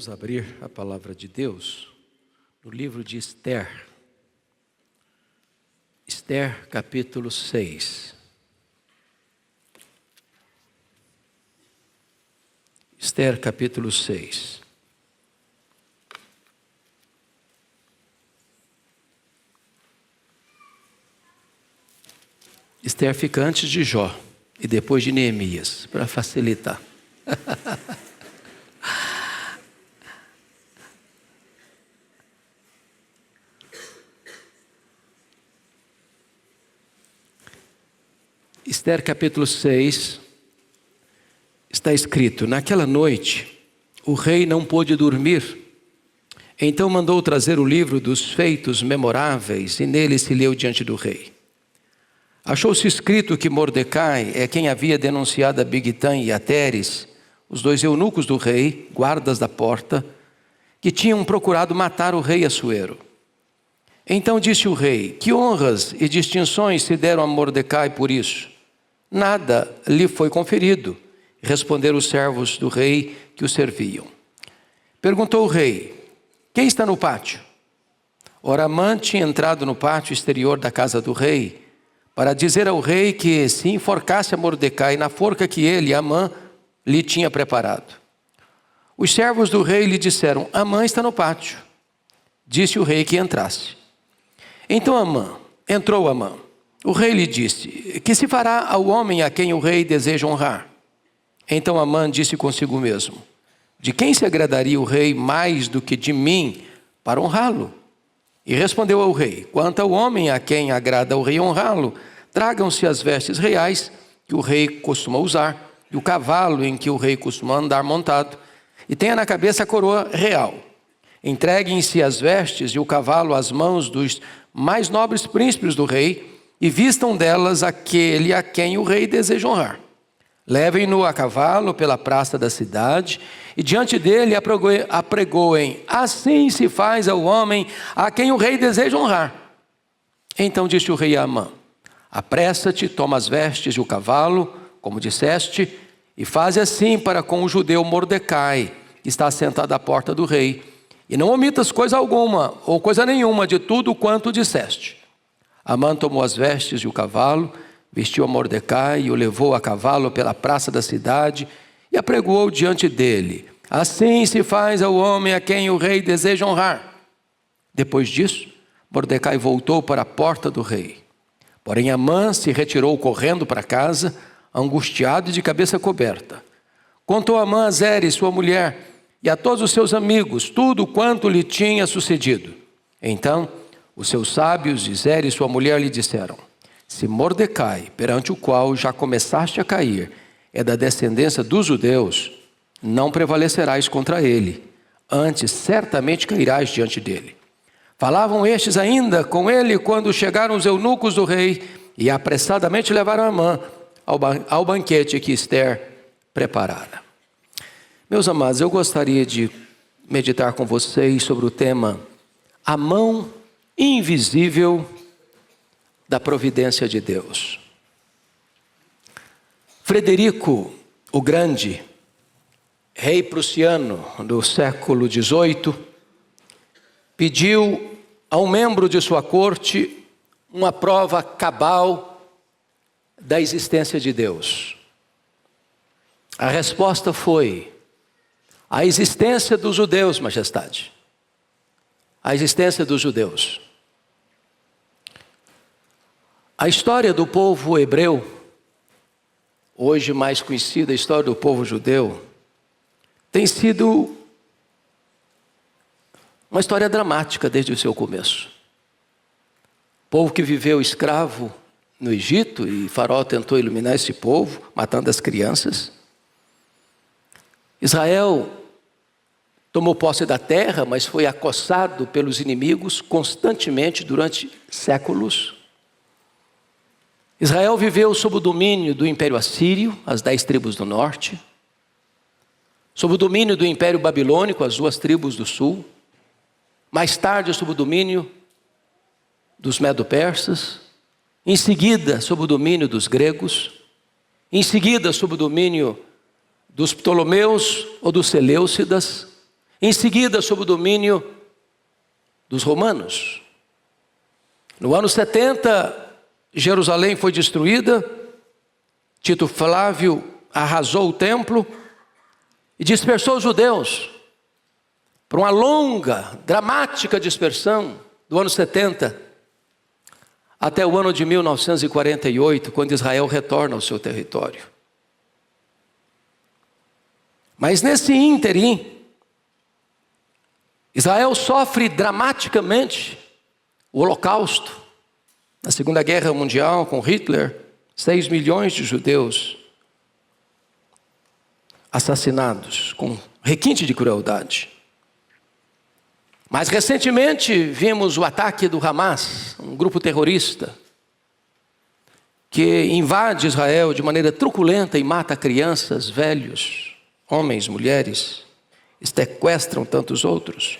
Vamos abrir a palavra de Deus no livro de Esther. Esther, capítulo 6. Esther, capítulo 6. Esther fica antes de Jó e depois de Neemias, para facilitar. Esther capítulo 6, está escrito: naquela noite o rei não pôde dormir, então mandou trazer o livro dos feitos memoráveis e nele se leu diante do rei. Achou-se escrito que Mordecai é quem havia denunciado a Bigtã e a Teres, os dois eunucos do rei, guardas da porta, que tinham procurado matar o rei Assuero. Então disse o rei: que honras e distinções se deram a Mordecai por isso? Nada lhe foi conferido, responderam os servos do rei que o serviam. Perguntou o rei: quem está no pátio? Ora, Amã tinha entrado no pátio exterior da casa do rei, para dizer ao rei que se enforcasse a Mordecai na forca que ele, Amã, lhe tinha preparado. Os servos do rei lhe disseram: Amã está no pátio. Disse o rei que entrasse. Então entrou Amã. O rei lhe disse: que se fará ao homem a quem o rei deseja honrar? Então Amã disse consigo mesmo: de quem se agradaria o rei mais do que de mim para honrá-lo? E respondeu ao rei: quanto ao homem a quem agrada o rei honrá-lo, tragam-se as vestes reais que o rei costuma usar, e o cavalo em que o rei costuma andar montado, e tenha na cabeça a coroa real. Entreguem-se as vestes e o cavalo às mãos dos mais nobres príncipes do rei, e vistam delas aquele a quem o rei deseja honrar. Levem-no a cavalo pela praça da cidade, e diante dele apregoem: assim se faz ao homem a quem o rei deseja honrar. Então disse o rei a Amã: apressa-te, toma as vestes e o cavalo, como disseste, e faze assim para com o judeu Mordecai, que está sentado à porta do rei, e não omitas coisa alguma, ou coisa nenhuma de tudo quanto disseste. Amã tomou as vestes e o cavalo, vestiu a Mordecai e o levou a cavalo pela praça da cidade e apregoou diante dele: assim se faz ao homem a quem o rei deseja honrar. Depois disso, Mordecai voltou para a porta do rei. Porém Amã se retirou correndo para casa, angustiado e de cabeça coberta. Contou Amã a Zeres, sua mulher, e a todos os seus amigos tudo quanto lhe tinha sucedido. Então os seus sábios e Zeres, sua mulher, lhe disseram: se Mordecai, perante o qual já começaste a cair, é da descendência dos judeus, não prevalecerás contra ele, antes certamente cairás diante dele. Falavam estes ainda com ele quando chegaram os eunucos do rei e apressadamente levaram Amã ao banquete que Esther preparara. Meus amados, eu gostaria de meditar com vocês sobre o tema: a mão invisível da providência de Deus. Frederico o Grande, rei prussiano do século XVIII, pediu a um membro de sua corte uma prova cabal da existência de Deus. A resposta foi: a existência dos judeus, majestade. A existência dos judeus. A história do povo hebreu, hoje mais conhecida a história do povo judeu, tem sido uma história dramática desde o seu começo. Povo que viveu escravo no Egito, e Faraó tentou iluminar esse povo, matando as crianças. Israel tomou posse da terra, mas foi acossado pelos inimigos constantemente durante séculos. Israel viveu sob o domínio do Império Assírio, as 10 tribos do norte, sob o domínio do Império Babilônico, as 2 tribos do sul, mais tarde sob o domínio dos Medo-Persas, em seguida sob o domínio dos gregos, em seguida sob o domínio dos Ptolomeus ou dos Seleucidas, Em seguida, sob o domínio dos romanos. No ano 70, Jerusalém foi destruída. Tito Flávio arrasou o templo e dispersou os judeus por uma longa, dramática dispersão do ano 70 até o ano de 1948, quando Israel retorna ao seu território. Mas nesse ínterim, Israel sofre dramaticamente o Holocausto. Na Segunda Guerra Mundial, com Hitler, 6 milhões de judeus assassinados, com requinte de crueldade. Mais recentemente, vimos o ataque do Hamas, um grupo terrorista, que invade Israel de maneira truculenta e mata crianças, velhos, homens, mulheres, sequestram tantos outros.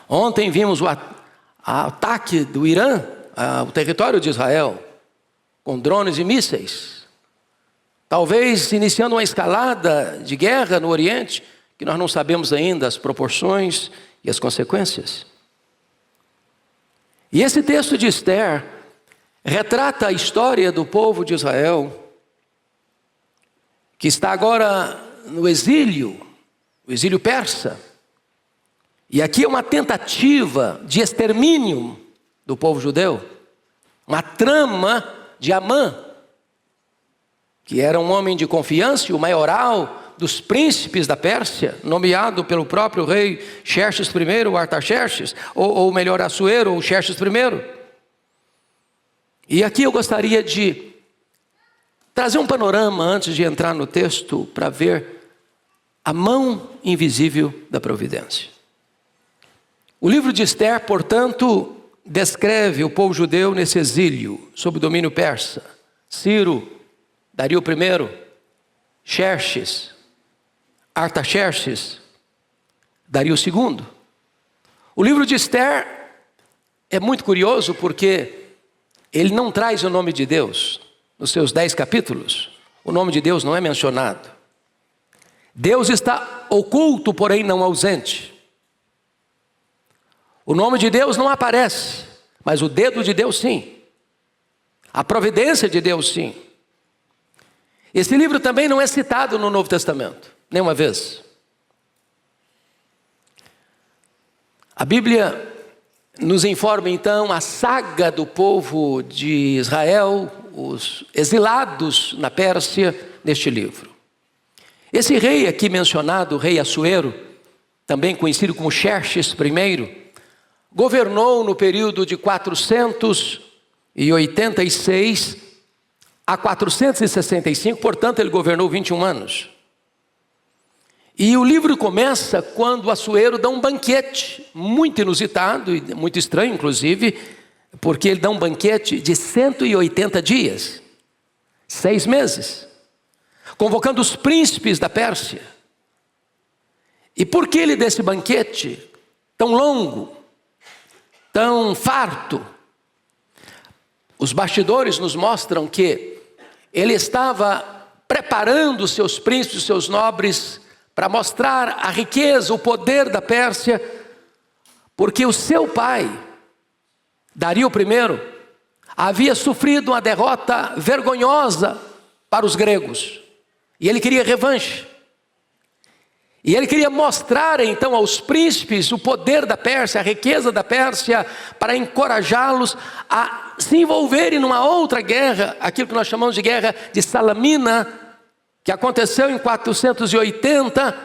Ontem vimos o ataque do Irã ao território de Israel, com drones e mísseis. Talvez iniciando uma escalada de guerra no Oriente, que nós não sabemos ainda as proporções e as consequências. E esse texto de Esther retrata a história do povo de Israel, que está agora no exílio, o exílio persa. E aqui é uma tentativa de extermínio do povo judeu, uma trama de Amã, que era um homem de confiança, o maioral dos príncipes da Pérsia, nomeado pelo próprio rei Xerxes I, ou Artaxerxes, ou melhor, Assuero, ou Xerxes I. E aqui eu gostaria de trazer um panorama antes de entrar no texto, para ver a mão invisível da providência. O livro de Esther, portanto, descreve o povo judeu nesse exílio, sob o domínio persa. Ciro, Dario I, Xerxes, Artaxerxes, Dario II. O livro de Esther é muito curioso porque ele não traz o nome de Deus. Nos seus 10 capítulos, o nome de Deus não é mencionado. Deus está oculto, porém não ausente. O nome de Deus não aparece, mas o dedo de Deus sim. A providência de Deus sim. Esse livro também não é citado no Novo Testamento, nenhuma vez. A Bíblia nos informa então a saga do povo de Israel, os exilados na Pérsia, neste livro. Esse rei aqui mencionado, o rei Assuero, também conhecido como Xerxes I, governou no período de 486 a 465, portanto ele governou 21 anos. E o livro começa quando Assuero dá um banquete, muito inusitado e muito estranho inclusive, porque ele dá um banquete de 180 dias, 6 meses, convocando os príncipes da Pérsia. E por que ele dá esse banquete tão longo, tão farto? Os bastidores nos mostram que ele estava preparando os seus príncipes, os seus nobres, para mostrar a riqueza, o poder da Pérsia, porque o seu pai, Dario I, havia sofrido uma derrota vergonhosa para os gregos, e ele queria revanche. E ele queria mostrar então aos príncipes o poder da Pérsia, a riqueza da Pérsia, para encorajá-los a se envolverem numa outra guerra, aquilo que nós chamamos de guerra de Salamina, que aconteceu em 480,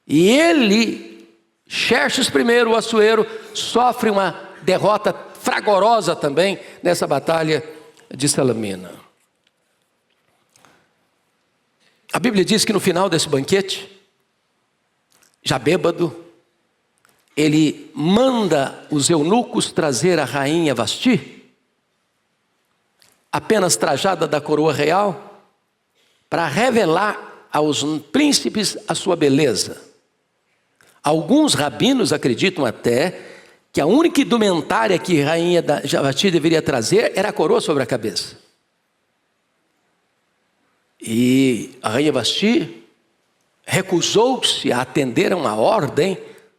e ele, Xerxes I, o Assuero, sofre uma derrota fragorosa também nessa batalha de Salamina. A Bíblia diz que no final desse banquete, já bêbado, ele manda os eunucos trazer a rainha Vasti, apenas trajada da coroa real, para revelar aos príncipes a sua beleza. Alguns rabinos acreditam até que a única indumentária que a rainha Vasti deveria trazer era a coroa sobre a cabeça. E a rainha Vasti recusou-se a atender a uma ordem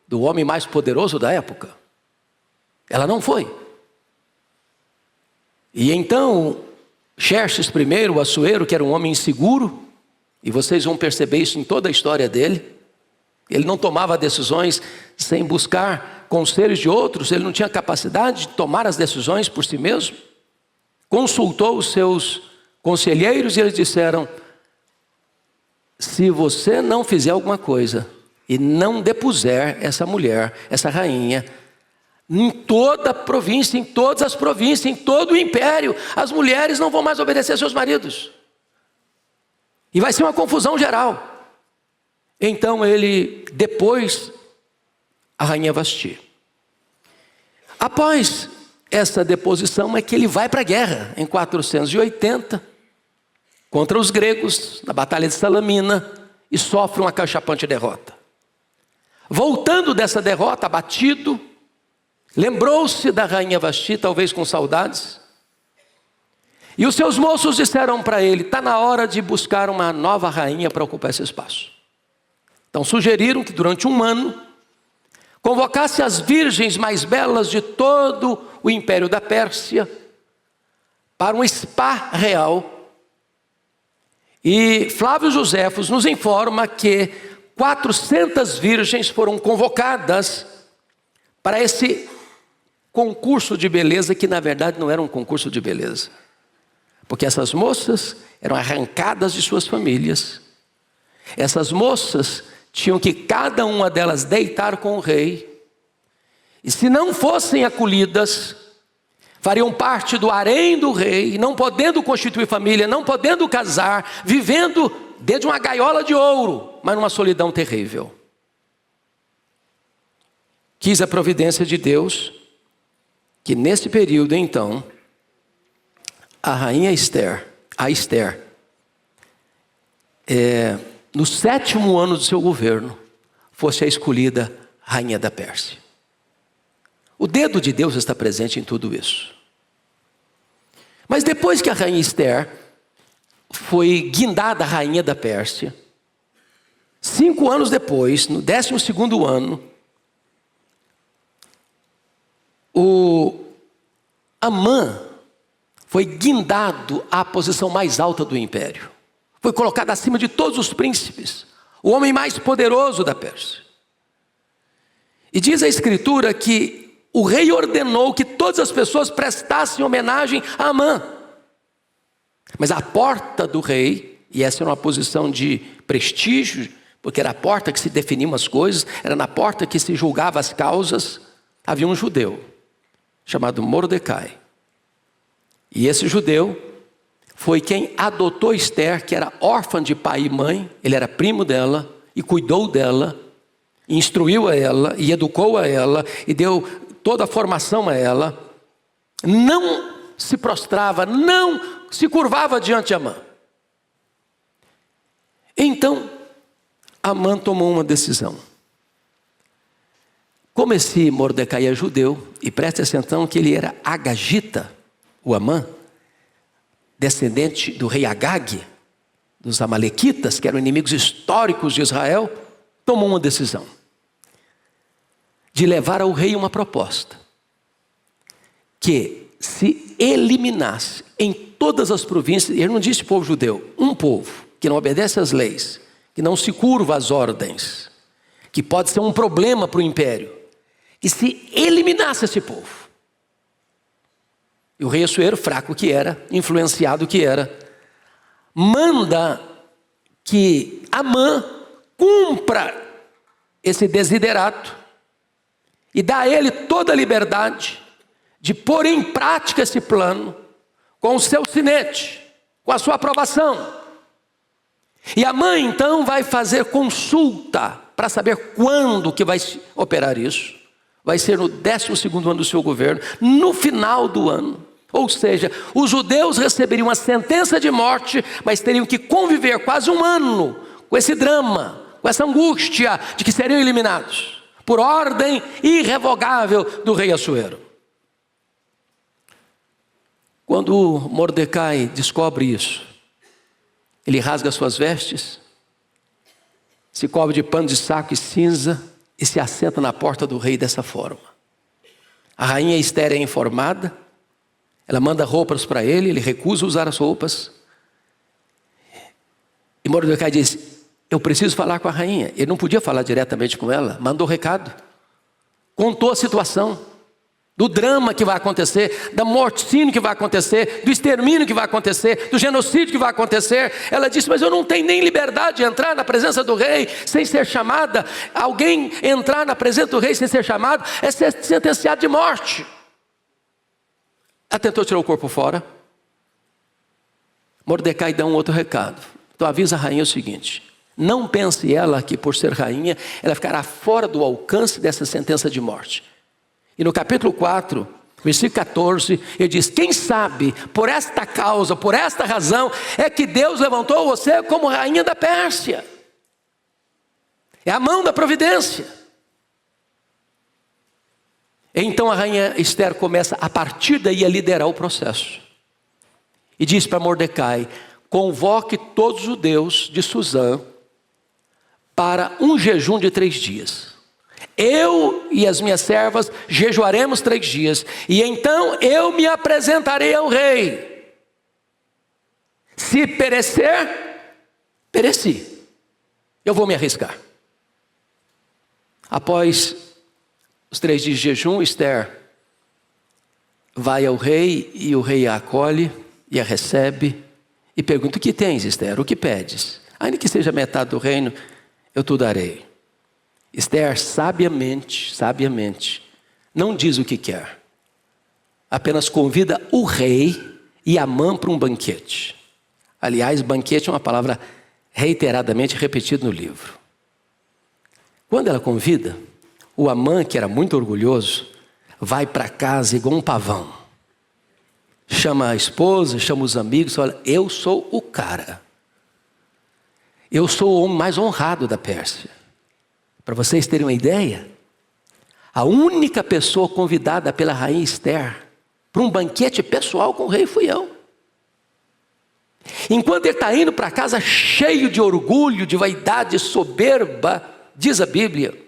do homem mais poderoso da época. Ela não foi. E então, Xerxes I, o Assuero, que era um homem inseguro, e vocês vão perceber isso em toda a história dele, ele não tomava decisões sem buscar conselhos de outros, ele não tinha capacidade de tomar as decisões por si mesmo. Consultou os seus conselheiros e eles disseram: se você não fizer alguma coisa e não depuser essa mulher, essa rainha, em toda a província, em todas as províncias, em todo o império, as mulheres não vão mais obedecer a seus maridos. E vai ser uma confusão geral. Então ele depôs a rainha Vasti. Após essa deposição é que ele vai para a guerra, em 480, contra os gregos, na Batalha de Salamina, e sofre uma acachapante derrota. Voltando dessa derrota, abatido, lembrou-se da rainha Vasti, talvez com saudades, e os seus moços disseram para ele: está na hora de buscar uma nova rainha para ocupar esse espaço. Então sugeriram que durante um ano convocasse as virgens mais belas de todo o império da Pérsia para um spa real. E Flávio Joséfos nos informa que 400 virgens foram convocadas para esse concurso de beleza, que na verdade não era um concurso de beleza, porque essas moças eram arrancadas de suas famílias. Essas moças tinham que cada uma delas deitar com o rei, e se não fossem acolhidas, fariam parte do harém do rei, não podendo constituir família, não podendo casar, vivendo dentro de uma gaiola de ouro, mas numa solidão terrível. Quis a providência de Deus que nesse período então, a rainha Esther, no 7º ano do seu governo, fosse a escolhida rainha da Pérsia. O dedo de Deus está presente em tudo isso. Mas depois que a rainha Esther foi guindada rainha da Pérsia, 5 anos depois, no 12º ano, o Amã foi guindado à posição mais alta do império. Foi colocado acima de todos os príncipes, o homem mais poderoso da Pérsia. E diz a Escritura que o rei ordenou que todas as pessoas prestassem homenagem a Amã. Mas à porta do rei, e essa era uma posição de prestígio, porque era a porta que se definiam as coisas, era na porta que se julgava as causas, havia um judeu chamado Mordecai. E esse judeu foi quem adotou Esther, que era órfã de pai e mãe. Ele era primo dela e cuidou dela, instruiu a ela e educou a ela e deu toda a formação a ela. Não se prostrava, não se curvava diante de Amã. Então Amã tomou uma decisão. Como esse Mordecai é judeu, e preste atenção que ele era agagita, o Amã, descendente do rei Agag, dos amalequitas, que eram inimigos históricos de Israel, tomou uma decisão de levar ao rei uma proposta, que se eliminasse em todas as províncias, ele não disse povo judeu, um povo que não obedece às leis, que não se curva às ordens, que pode ser um problema para o império, que se eliminasse esse povo. E o rei Assuero, fraco que era, influenciado que era, manda que Amã cumpra esse desiderato e dá a ele toda a liberdade de pôr em prática esse plano com o seu sinete, com a sua aprovação. E Amã então vai fazer consulta para saber quando que vai operar isso. Vai ser no 12º ano do seu governo, no final do ano. Ou seja, os judeus receberiam uma sentença de morte, mas teriam que conviver quase um ano com esse drama, com essa angústia de que seriam eliminados, por ordem irrevogável do rei Assuero. Quando Mordecai descobre isso, ele rasga suas vestes, se cobre de pano de saco e cinza e se assenta na porta do rei dessa forma. A rainha Esther é informada, ela manda roupas para ele, ele recusa usar as roupas. E Mordecai diz: eu preciso falar com a rainha. Ele não podia falar diretamente com ela, mandou recado. Contou a situação, do drama que vai acontecer, da morticínio que vai acontecer, do extermínio que vai acontecer, do genocídio que vai acontecer. Ela disse: mas eu não tenho nem liberdade de entrar na presença do rei sem ser chamada. Alguém entrar na presença do rei sem ser chamado é ser sentenciado de morte. Ela tentou tirar o corpo fora. Mordecai dá um outro recado. Então avisa a rainha o seguinte: não pense ela que por ser rainha ela ficará fora do alcance dessa sentença de morte. E no capítulo 4, versículo 14, ele diz: quem sabe por esta causa, por esta razão é que Deus levantou você como rainha da Pérsia. É a mão da providência. Então a rainha Esther começa a partir daí a liderar o processo. E diz para Mordecai: convoque todos os judeus de Suzã para um jejum de 3 dias. Eu e as minhas servas jejuaremos 3 dias. E então eu me apresentarei ao rei. Se perecer, pereci. Eu vou me arriscar. Após os 3 dias de jejum, Esther vai ao rei e o rei a acolhe e a recebe e pergunta: o que tens, Esther? O que pedes? Ainda que seja metade do reino, eu te darei. Esther sabiamente, não diz o que quer. Apenas convida o rei e Amã para um banquete. Aliás, banquete é uma palavra reiteradamente repetida no livro. Quando ela convida, o Amã, que era muito orgulhoso, vai para casa igual um pavão. Chama a esposa, chama os amigos, fala: eu sou o cara. Eu sou o homem mais honrado da Pérsia. Para vocês terem uma ideia, a única pessoa convidada pela rainha Esther para um banquete pessoal com o rei fui eu. Enquanto ele está indo para casa cheio de orgulho, de vaidade, soberba, diz a Bíblia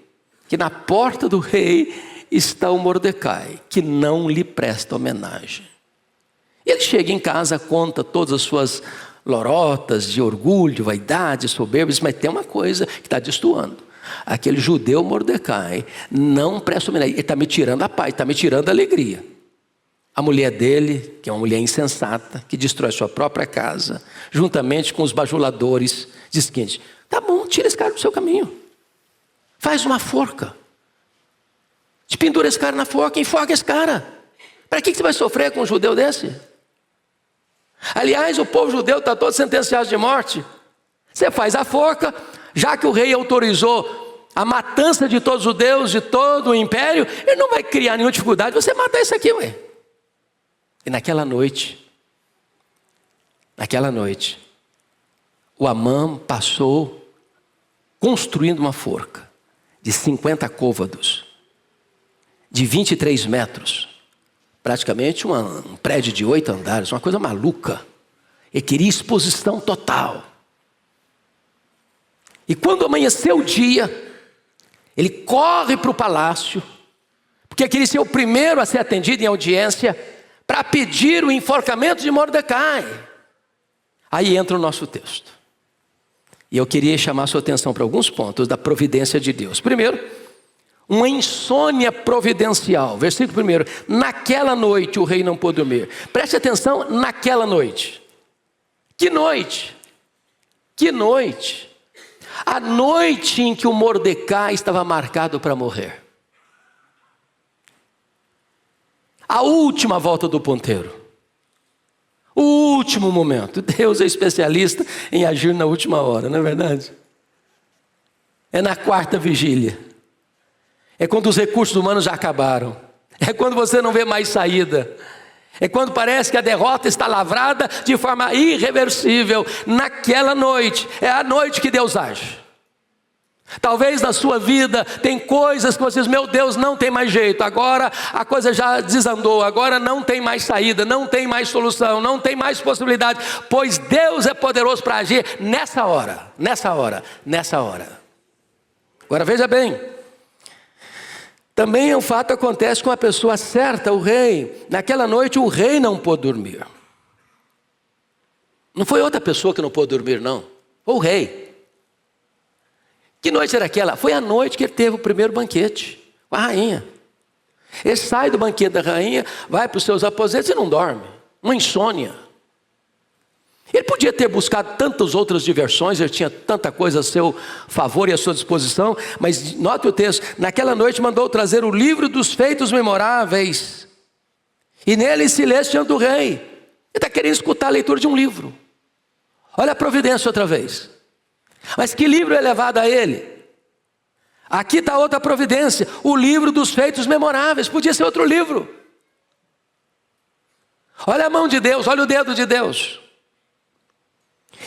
que na porta do rei está o Mordecai, que não lhe presta homenagem. Ele chega em casa, conta todas as suas lorotas de orgulho, vaidade, soberba, mas tem uma coisa que está destoando. Aquele judeu Mordecai não presta homenagem. Ele está me tirando a paz, está me tirando a alegria. A mulher dele, que é uma mulher insensata, que destrói sua própria casa, juntamente com os bajuladores, diz o seguinte: tá bom, tira esse cara do seu caminho. Faz uma forca. Te pendura esse cara na forca, enforca esse cara. Para que você vai sofrer com um judeu desse? Aliás, o povo judeu está todo sentenciado de morte. Você faz a forca, já que o rei autorizou a matança de todos os judeus, de todo o império, ele não vai criar nenhuma dificuldade, você matar isso aqui, ué. E naquela noite, o Amã passou construindo uma forca de 50 côvados, de 23 metros, praticamente um prédio de 8 andares, uma coisa maluca. Ele queria exposição total. E quando amanheceu o dia, ele corre para o palácio, porque queria ser o primeiro a ser atendido em audiência, para pedir o enforcamento de Mordecai. Aí entra o nosso texto. E eu queria chamar a sua atenção para alguns pontos da providência de Deus. Primeiro, uma insônia providencial. Versículo 1: naquela noite o rei não pôde dormir. Preste atenção, naquela noite. Que noite? Que noite? A noite em que o Mordecai estava marcado para morrer. A última volta do ponteiro. O último momento. Deus é especialista em agir na última hora, não é verdade? É na 4ª vigília. É quando os recursos humanos já acabaram. É quando você não vê mais saída. É quando parece que a derrota está lavrada de forma irreversível. Naquela noite, é a noite que Deus age. Talvez na sua vida tem coisas que você diz: meu Deus, não tem mais jeito, agora a coisa já desandou, agora não tem mais saída, não tem mais solução, não tem mais possibilidade, pois Deus é poderoso para agir nessa hora. Agora veja bem, também o fato acontece com a pessoa certa, o rei. Naquela noite o rei não pôde dormir. Não foi outra pessoa que não pôde dormir, não. Foi o rei. Que noite era aquela? Foi a noite que ele teve o primeiro banquete com a rainha. Ele sai do banquete da rainha, vai para os seus aposentos e não dorme. Uma insônia. Ele podia ter buscado tantas outras diversões, ele tinha tanta coisa a seu favor e à sua disposição, mas note o texto, naquela noite mandou trazer o livro dos feitos memoráveis, e nele se lê diante do rei. Ele está querendo escutar a leitura de um livro. Olha a providência outra vez. Mas que livro é levado a ele? Aqui está outra providência, o livro dos feitos memoráveis, podia ser outro livro. Olha a mão de Deus, olha o dedo de Deus.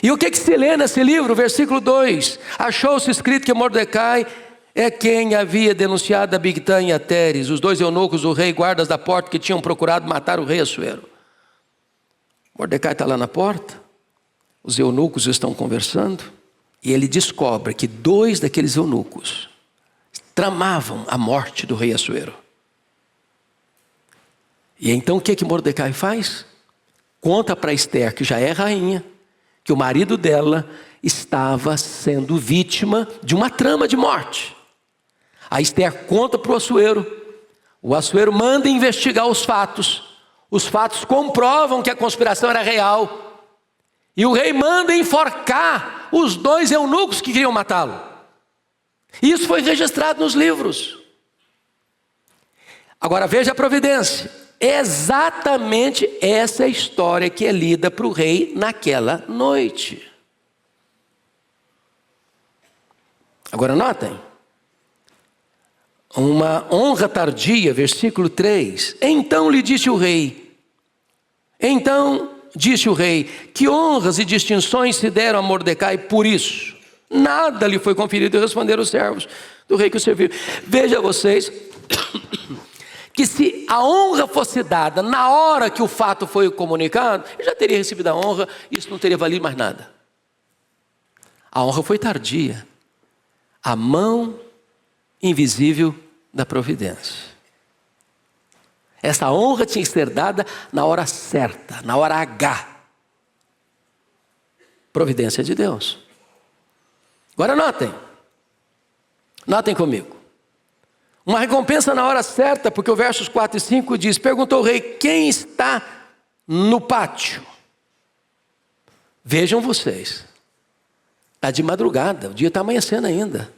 E o que se lê nesse livro? Versículo 2. Achou-se escrito que Mordecai é quem havia denunciado a Bigtã e a Teres, os dois eunucos do rei, guardas da porta, que tinham procurado matar o rei Assuero. Mordecai está lá na porta, os eunucos estão conversando, e ele descobre que 2 daqueles eunucos tramavam a morte do rei Assuero. E então o que Mordecai faz? Conta para Ester, que já é rainha, que o marido dela estava sendo vítima de uma trama de morte. A Ester conta para o Assuero manda investigar os fatos comprovam que a conspiração era real, e o rei manda enforcar os 2 eunucos que queriam matá-lo. Isso foi registrado nos livros. Agora veja a providência. Exatamente essa é a história que é lida para o rei naquela noite. Agora notem, uma honra tardia, versículo 3. Então disse o rei, que honras e distinções se deram a Mordecai por isso? Nada lhe foi conferido, e responderam os servos do rei que o serviu. Veja vocês, que se a honra fosse dada na hora que o fato foi comunicado, ele já teria recebido a honra, isso não teria valido mais nada. A honra foi tardia. A mão invisível da providência. Essa honra tinha que ser dada na hora certa, na hora H. Providência de Deus. Agora notem comigo. Uma recompensa na hora certa, porque o versos 4 e 5 diz, perguntou o rei, quem está no pátio? Vejam vocês, está de madrugada, o dia está amanhecendo ainda.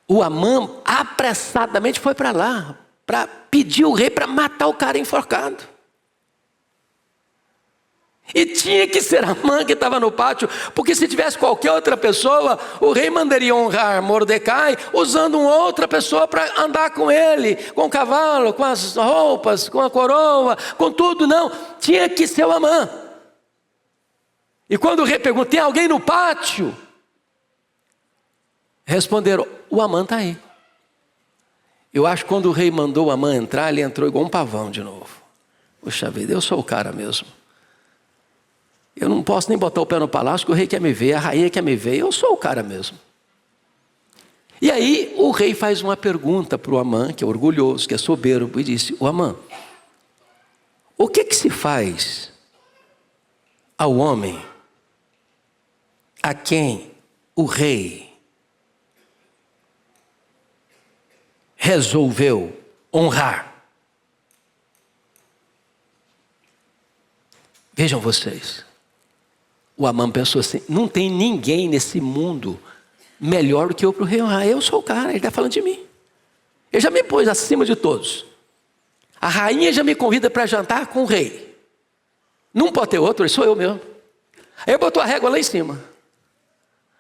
O Amã apressadamente foi para lá, para pedir o rei para matar o cara enforcado. E tinha que ser Amã que estava no pátio, porque se tivesse qualquer outra pessoa, o rei mandaria honrar Mordecai usando uma outra pessoa para andar com ele, com o cavalo, com as roupas, com a coroa, com tudo. Não, tinha que ser o Amã. E quando o rei perguntou, tem alguém no pátio? Responderam, o Amã está aí. Eu acho que quando o rei mandou o Amã entrar, ele entrou igual um pavão de novo. Puxa vida, eu sou o cara mesmo. Eu não posso nem botar o pé no palácio, que o rei quer me ver, a rainha quer me ver, eu sou o cara mesmo. E aí o rei faz uma pergunta para o Amã, que é orgulhoso, que é soberbo, e disse, o Amã, o que se faz ao homem a quem o rei resolveu honrar? Vejam vocês. O Amã pensou assim, não tem ninguém nesse mundo melhor do que eu para o rei honrar. Eu sou o cara, ele está falando de mim. Ele já me pôs acima de todos. A rainha já me convida para jantar com o rei. Não pode ter outro, ele sou eu mesmo. Aí botou a régua lá em cima.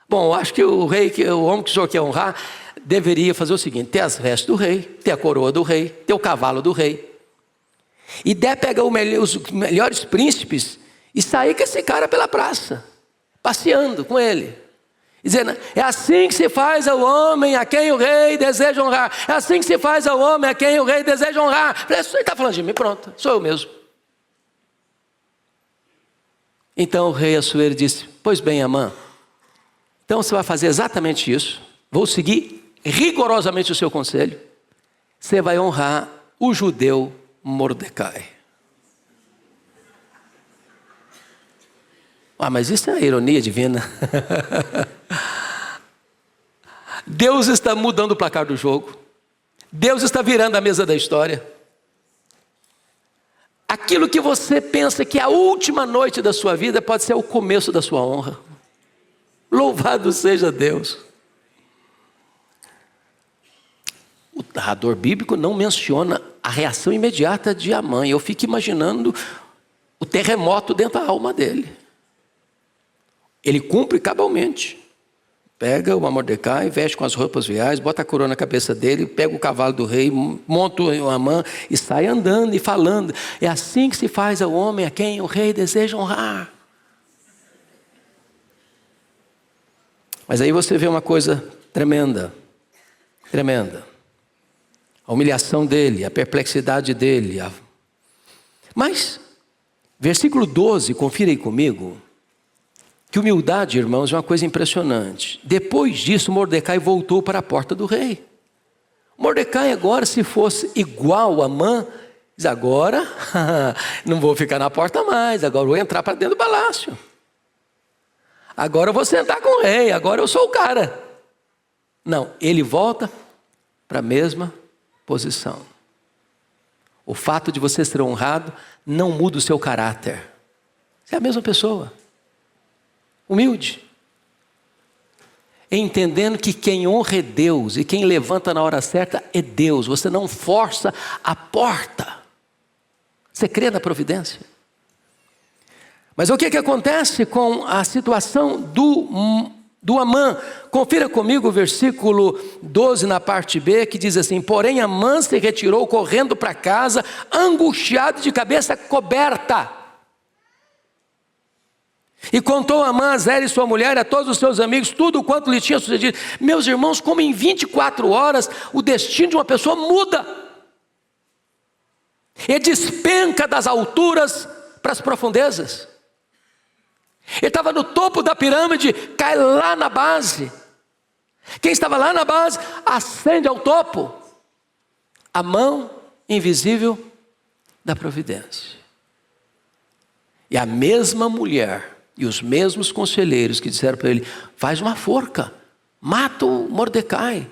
Bom, eu acho que o rei, o homem que o senhor quer honrar, deveria fazer o seguinte, ter as vestes do rei, ter a coroa do rei, ter o cavalo do rei. E deve pegar os melhores príncipes e sair com esse cara pela praça, passeando com ele, dizendo, é assim que se faz ao homem a quem o rei deseja honrar, é assim que se faz ao homem a quem o rei deseja honrar. Ele está falando de mim, pronto, sou eu mesmo. Então o rei Assuero disse, pois bem, Amã, então você vai fazer exatamente isso, vou seguir rigorosamente o seu conselho, você vai honrar o judeu Mordecai. Mas isso é ironia divina. Deus está mudando o placar do jogo. Deus está virando a mesa da história. Aquilo que você pensa que é a última noite da sua vida pode ser o começo da sua honra. Louvado seja Deus. O narrador bíblico não menciona a reação imediata de Amã. Eu fico imaginando o terremoto dentro da alma dele. Ele cumpre cabalmente. Pega o Mordecai, veste com as roupas reais, bota a coroa na cabeça dele, pega o cavalo do rei, monta o Amã e sai andando e falando. É assim que se faz ao homem a quem o rei deseja honrar. Mas aí você vê uma coisa tremenda. Tremenda. A humilhação dele, a perplexidade dele. Mas, versículo 12, confira aí comigo. Que humildade, irmãos, é uma coisa impressionante. Depois disso, Mordecai voltou para a porta do rei. Mordecai agora, se fosse igual a Amã, diz, agora não vou ficar na porta mais, agora vou entrar para dentro do palácio. Agora eu vou sentar com o rei, agora eu sou o cara. Não, ele volta para a mesma posição. O fato de você ser honrado não muda o seu caráter. Você é a mesma pessoa. Humilde. Entendendo que quem honra é Deus e quem levanta na hora certa é Deus. Você não força a porta. Você crê na providência. Mas o que acontece com a situação do Amã? Confira comigo o versículo 12 na parte B, que diz assim: porém Amã se retirou correndo para casa, angustiado de cabeça coberta. E contou Amã a Zera e sua mulher, a todos os seus amigos, tudo quanto lhe tinha sucedido. Meus irmãos, como em 24 horas o destino de uma pessoa muda. Ele despenca das alturas para as profundezas. Ele estava no topo da pirâmide, cai lá na base. Quem estava lá na base, ascende ao topo. A mão invisível da providência. E a mesma mulher e os mesmos conselheiros que disseram para ele, faz uma forca, mata o Mordecai.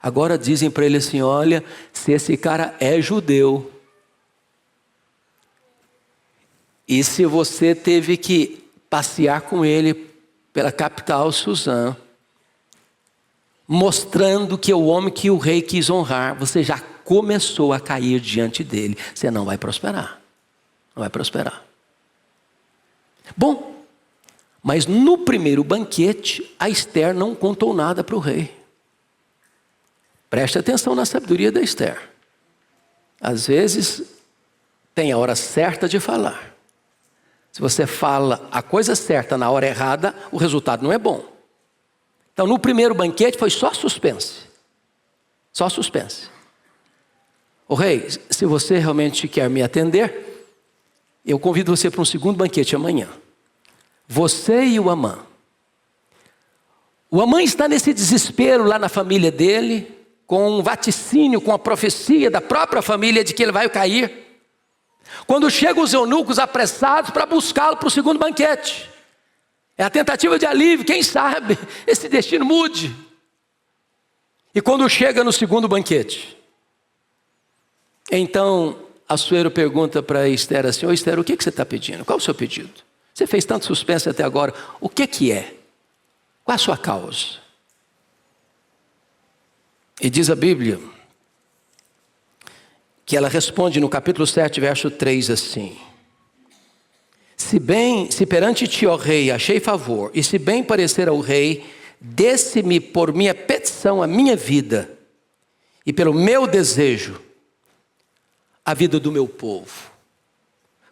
Agora dizem para ele assim, olha, se esse cara é judeu, e se você teve que passear com ele pela capital Suzã, mostrando que é o homem que o rei quis honrar, você já começou a cair diante dele, você não vai prosperar. Não vai prosperar. Bom, mas no primeiro banquete, a Esther não contou nada para o rei. Preste atenção na sabedoria da Esther. Às vezes, tem a hora certa de falar. Se você fala a coisa certa na hora errada, o resultado não é bom. Então, no primeiro banquete foi só suspense. Só suspense. O rei, se você realmente quer me atender, eu convido você para um segundo banquete amanhã. Você e o Amã. O Amã está nesse desespero lá na família dele, com um vaticínio, com a profecia da própria família de que ele vai cair. Quando chegam os eunucos apressados para buscá-lo para o segundo banquete. É a tentativa de alívio, quem sabe esse destino mude. E quando chega no segundo banquete, então Assuero pergunta para Esther assim, ô Esther, o que você está pedindo? Qual é o seu pedido? Você fez tanto suspense até agora, o que é? Qual é a sua causa? E diz a Bíblia, que ela responde no capítulo 7, verso 3 assim, se perante ti, ó rei, achei favor, e se bem parecer ao rei, desse-me por minha petição a minha vida, e pelo meu desejo, a vida do meu povo.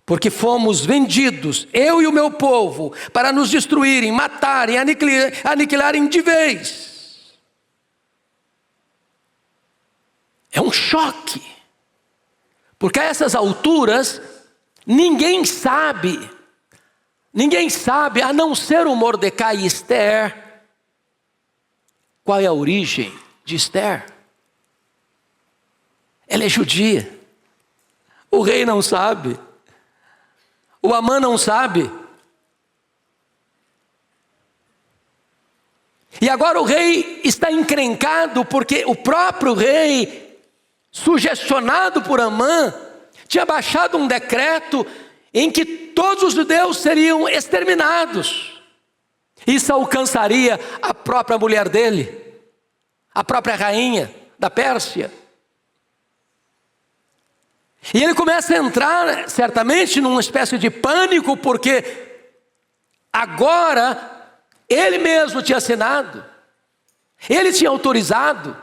Porque fomos vendidos, eu e o meu povo, para nos destruírem, matarem, aniquilarem de vez. É um choque. Porque a essas alturas, ninguém sabe, a não ser o Mordecai e Esther, qual é a origem de Esther. Ela é judia. O rei não sabe. O Amã não sabe. E agora o rei está encrencado porque o próprio rei, sugestionado por Amã, tinha baixado um decreto em que todos os judeus seriam exterminados. Isso alcançaria a própria mulher dele, a própria rainha da Pérsia. E ele começa a entrar, certamente, numa espécie de pânico, porque agora ele mesmo tinha assinado, ele tinha autorizado,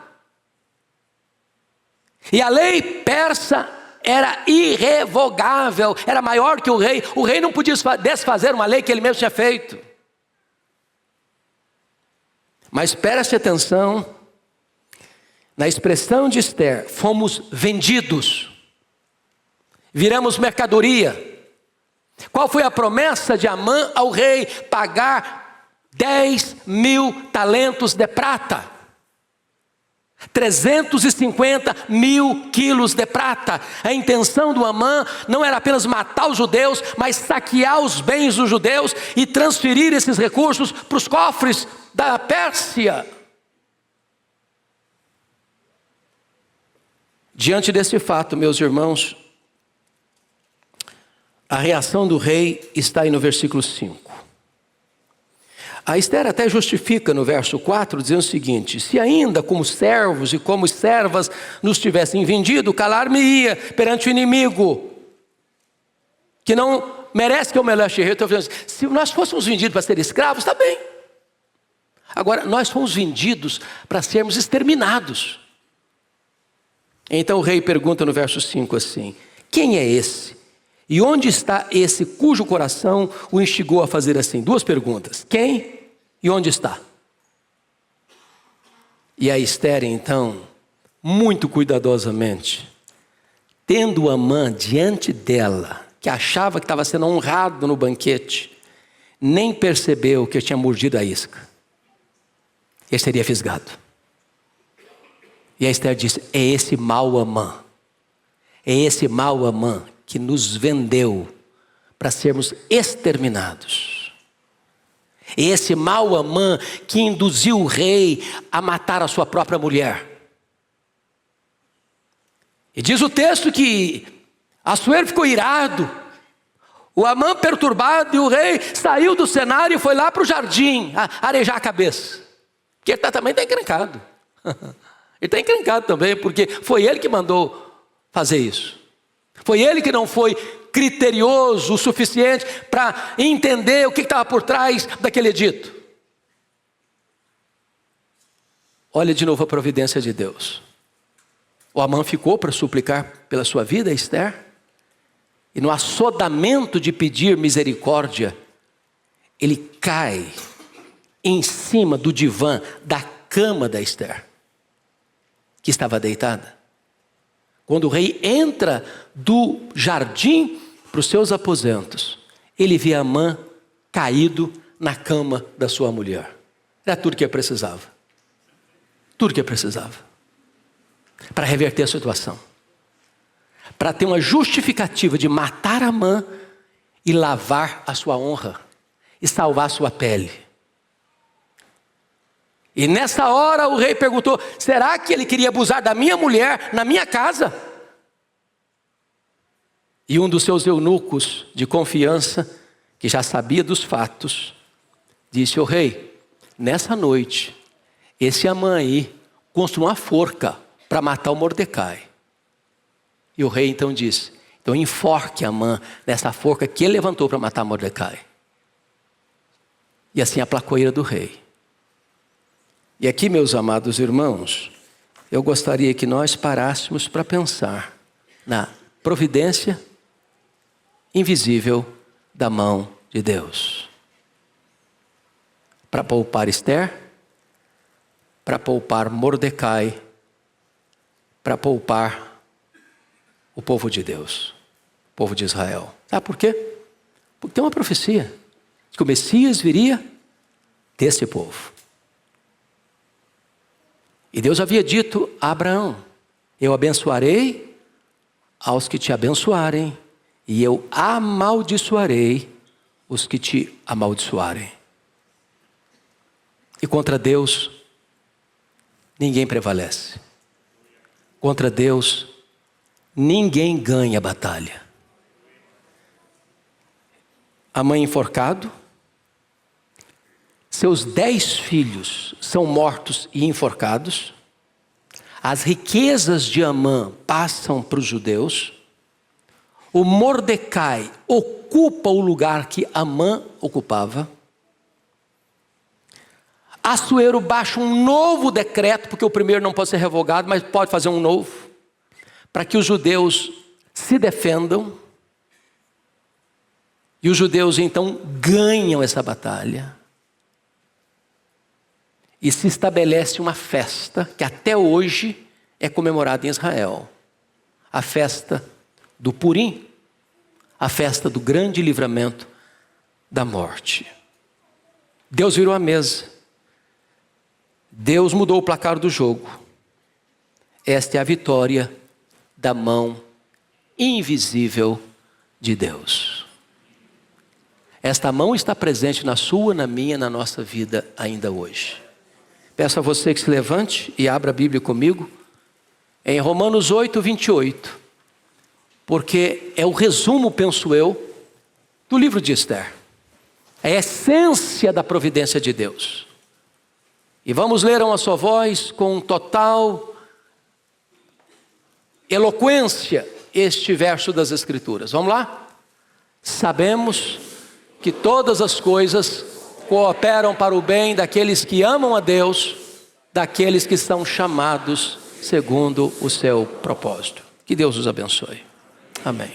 e a lei persa era irrevogável, era maior que o rei não podia desfazer uma lei que ele mesmo tinha feito. Mas preste atenção na expressão de Esther: fomos vendidos, viramos mercadoria. Qual foi a promessa de Amã ao rei? Pagar 10.000 talentos de prata, 350.000 quilos de prata. A intenção do Amã não era apenas matar os judeus, mas saquear os bens dos judeus e transferir esses recursos para os cofres da Pérsia. Diante desse fato, meus irmãos, a reação do rei está aí no versículo 5. A Esther até justifica no verso 4, dizendo o seguinte: se ainda como servos e como servas nos tivessem vendido, calar-me-ia perante o inimigo, que não merece que eu me laxe. Então, se nós fôssemos vendidos para ser escravos, está bem. Agora, nós fomos vendidos para sermos exterminados. Então o rei pergunta no verso 5 assim: quem é esse? E onde está esse cujo coração o instigou a fazer assim? Duas perguntas: quem e onde está? E a Esther, então, muito cuidadosamente, tendo Amã diante dela, que achava que estava sendo honrado no banquete, nem percebeu que tinha mordido a isca. Ele seria fisgado. E a Esther disse: é esse mau Amã, é esse mau Amã que nos vendeu para sermos exterminados. Esse mau Amã que induziu o rei a matar a sua própria mulher. E diz o texto que Assuero ficou irado, o Amã perturbado, e o rei saiu do cenário e foi lá para o jardim arejar a cabeça. Porque ele também está encrencado. Ele está encrencado também, porque foi ele que mandou fazer isso. Foi ele que não foi criterioso o suficiente para entender o que estava por trás daquele edito. Olha de novo a providência de Deus. O Amã ficou para suplicar pela sua vida, Esther, e no assodamento de pedir misericórdia, ele cai em cima do divã da cama da Esther, que estava deitada. Quando o rei entra do jardim para os seus aposentos, ele vê Amã caído na cama da sua mulher. Era tudo que ele precisava. Tudo que ele precisava. Para reverter a situação. Para ter uma justificativa de matar Amã e lavar a sua honra. E salvar a sua pele. E nessa hora o rei perguntou: será que ele queria abusar da minha mulher na minha casa? E um dos seus eunucos de confiança, que já sabia dos fatos, disse: ô rei, nessa noite, esse Amã aí construiu uma forca para matar o Mordecai. E o rei então disse: então enforque Amã nessa forca que ele levantou para matar Mordecai. E assim aplacou a ira do rei. E aqui, meus amados irmãos, eu gostaria que nós parássemos para pensar na providência invisível da mão de Deus. Para poupar Esther, para poupar Mordecai, para poupar o povo de Deus, o povo de Israel. Sabe por quê? Porque tem uma profecia que o Messias viria desse povo. E Deus havia dito a Abraão: eu abençoarei aos que te abençoarem, e eu amaldiçoarei os que te amaldiçoarem. E contra Deus, ninguém prevalece. Contra Deus, ninguém ganha a batalha. A mãe enforcado, seus 10 filhos são mortos e enforcados, as riquezas de Amã passam para os judeus, o Mordecai ocupa o lugar que Amã ocupava, Assuero baixa um novo decreto, porque o primeiro não pode ser revogado, mas pode fazer um novo, para que os judeus se defendam. E os judeus então ganham essa batalha. E se estabelece uma festa, que até hoje é comemorada em Israel. A festa do Purim, a festa do grande livramento da morte. Deus virou a mesa. Deus mudou o placar do jogo. Esta é a vitória da mão invisível de Deus. Esta mão está presente na sua, na minha, na nossa vida ainda hoje. Peço a você que se levante e abra a Bíblia comigo em Romanos 8, 28. Porque é o resumo, penso eu, do livro de Esther. É a essência da providência de Deus. E vamos ler a uma só voz, com total eloquência, este verso das Escrituras. Vamos lá? Sabemos que todas as coisas cooperam para o bem daqueles que amam a Deus, daqueles que são chamados segundo o seu propósito. Que Deus os abençoe. Amém.